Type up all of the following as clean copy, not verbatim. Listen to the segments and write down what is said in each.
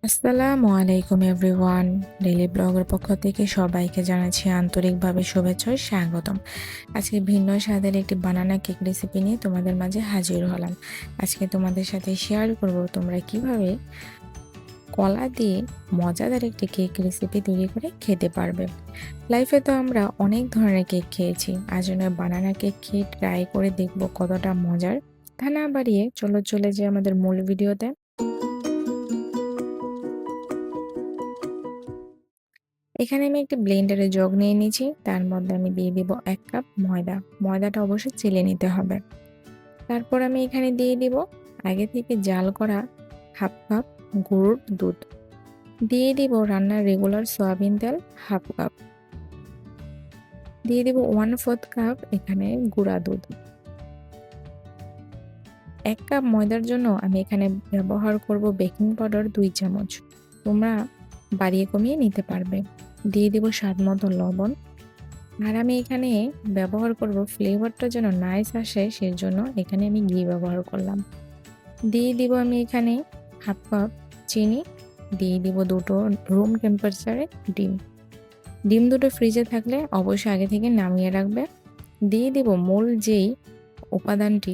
আসসালামু আলাইকুম everyone. Daily ব্লগের পক্ষ থেকে সবাইকে জানাচ্ছি আন্তরিকভাবে শুভেচ্ছা ও স্বাগতম। আজকে ভিন্ন স্বাদের একটি বানানা কেক রেসিপি নিয়ে তোমাদের মাঝে হাজির হলাম। আজকে তোমাদের সাথে শেয়ার করব তোমরা কিভাবে কলা দিয়ে মজাদার একটি কেক রেসিপি তৈরি করে খেতে পারবে। লাইফে তো আমরা অনেক ধরনের কেক খেয়েছি, আজ নয় বানানা কেক খেয়ে ট্রাই করে দেখব কতটা মজার। তা না বাড়িয়ে চলে যে আমাদের মূল ভিডিওতে। এখানে আমি একটি ব্লেন্ডারে জগ নিয়ে নিয়েছি, তার মধ্যে আমি দিয়ে দিব 1 কাপ ময়দা। ময়দাটা অবশ্যই চেলে নিতে হবে। তারপর আমি এখানে দিয়ে দিব আগে থেকে জাল করা হাফ কাপ গরুর দুধ। দিয়ে দিব রান্নার রেগুলার সয়াবিন তেল হাফ কাপ। দিয়ে দিব 1/4 কাপ এখানে গুঁড়া দুধ। 1 কাপ ময়দার জন্য আমি এখানে ব্যবহার করব বেকিং পাউডার 2 চামচ। তোমরা বাড়িয়ে কমিয়ে নিতে পারবে। দিয়ে দিব স্বাদ মতো লবণ। আর আমি এখানে ব্যবহার করব ফ্লেভারটা যেন নাইস আসে, সেজন্য এখানে আমি ঘি ব্যবহার করলাম। দিয়ে দিব আমি এখানে হাফ কাপ চিনি। দিয়ে দিব দুটো রুম টেম্পারেচারে ডিম। ডিম দুটো ফ্রিজে থাকলে অবশ্যই আগে থেকে নামিয়ে রাখবে। দিয়ে দিব মূল যেই উপাদানটি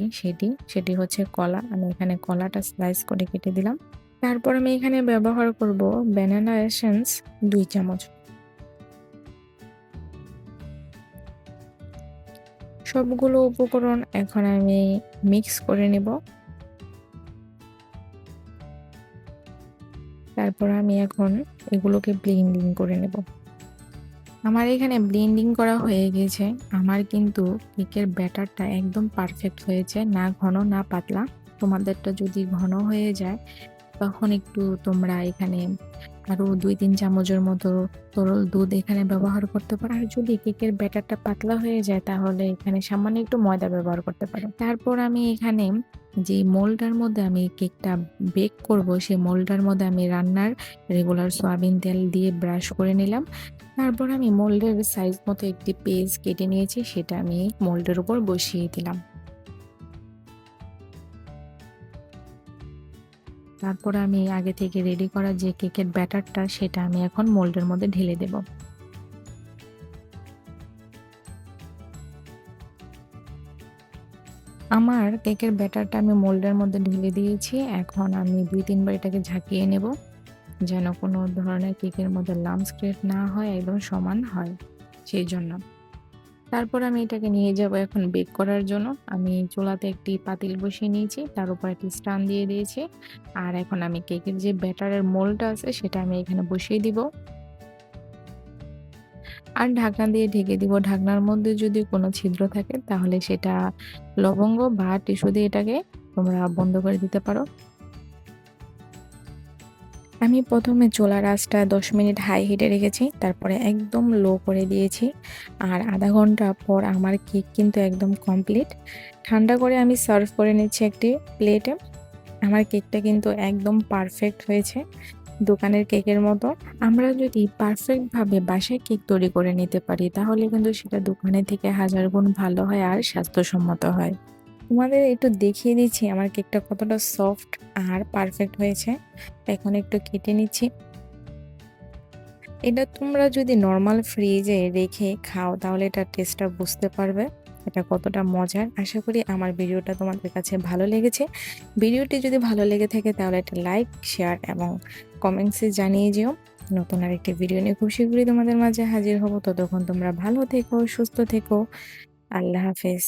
সেটি হচ্ছে কলা। আমি এখানে কলাটা স্লাইস করে কেটে দিলাম। তারপর আমি এখানে ব্যবহার করব ব্যানানা এসেন্স 2 চামচ। সবগুলো উপকরণ এখন আমি মিক্স করে নেব। তারপর আমি এখন এগুলোকে ব্লেন্ডিং করে নেব। আমার এখানে ব্লেন্ডিং করা হয়ে গেছে। আমার কিন্তু কেকের ব্যাটারটা একদম পারফেক্ট হয়েছে, না ঘন না পাতলা। তোমাদেরটা যদি ঘন হয়ে যায় তখন একটু তোমরা এখানে আরো 2-3 চামচের মতো তরল দুধ এখানে ব্যবহার করতে পারো। আর যদি কেকের ব্যাটারটা পাতলা হয়ে যায় তাহলে এখানে সামান্য একটু ময়দা ব্যবহার করতে পারো। তারপর আমি এখানে যে মোল্ডটার মধ্যে আমি কেকটা বেক করব, সেই মোল্ডটার মধ্যে আমি রান্নার রেগুলার সয়াবিন তেল দিয়ে ব্রাশ করে নিলাম। তারপর আমি মোল্ডের সাইজ মতো একটি পেজ কেটে নিয়েছি, সেটা আমি মোল্ডের উপর বসিয়ে দিলাম। তারপর আমি আগে থেকে রেডি করা যে কেকের ব্যাটারটা সেটা আমি এখন মোল্ডের মধ্যে ঢেলে দেব। আমার কেকের ব্যাটারটা আমি মোল্ডের মধ্যে ঢেলে দিয়েছি। এখন আমি 2-3 বার এটাকে ঝাঁকিয়ে নেব, যেন কোনো ধরনের কেকের মধ্যে লাম্পস ক্রিয়েট না হয়, একদম সমান হয় সেই জন্য। তারপর আমি এটাকে নিয়ে যাব এখন বেক করার জন্য। আমি চুলাতে একটি পাতিল বসিয়ে নিয়েছি, তার উপর একটি স্ট্যান্ড দিয়ে দিয়েছি। আর এখন আমি কেকের যে ব্যাটারের মোল্ডটা আছে সেটা আমি এখানে বসিয়ে দিব। আর ঢাকনা দিয়ে ঢেকে দিব। ঢাকনার মধ্যে যদি কোনো ছিদ্র থাকে তাহলে সেটা লবঙ্গ বা টিস্যু দিয়ে এটাকে তোমরা বন্ধ করে দিতে পারো। আমি প্রথমে চুলার আঁচটা 10 মিনিট হাই হিটে রেখেছি, তারপরে একদম লো করে দিয়েছি। আর আধা ঘন্টা পর আমার কেক কিন্তু একদম কমপ্লিট। ঠান্ডা করে আমি সার্ভ করে নিচ্ছি একটি প্লেটে। আমার কেকটা কিন্তু একদম পারফেক্ট হয়েছে, দোকানের কেকের মতো। আমরা যদি পারফেক্টভাবে বাসায় কেক তৈরি করে নিতে পারি তাহলে কিন্তু সেটা দোকানের থেকে হাজার গুণ ভালো হয় আর স্বাস্থ্যসম্মত হয়। তোমাদের একটু দেখিয়ে দিচ্ছি আমার কেকটা কতটা সফট আর পারফেক্ট হয়েছে। এখন একটু কেটে নিচ্ছি। এটা তোমরা যদি নর্মাল ফ্রিজে রেখে খাও তাহলে এটার টেস্টটা বুঝতে পারবে এটা কতটা মজার। আশা করি আমার ভিডিওটা তোমাদের কাছে ভালো লেগেছে। ভিডিওটি যদি ভালো লেগে থাকে তাহলে একটা লাইক, শেয়ার এবং কমেন্টসে জানিয়ে যেও। নতুন আরেকটি ভিডিও নিয়ে খুব শীঘ্রই তোমাদের মাঝে হাজির হব। ততক্ষণ তোমরা ভালো থেকো, সুস্থ থেকো। আল্লাহ হাফেজ।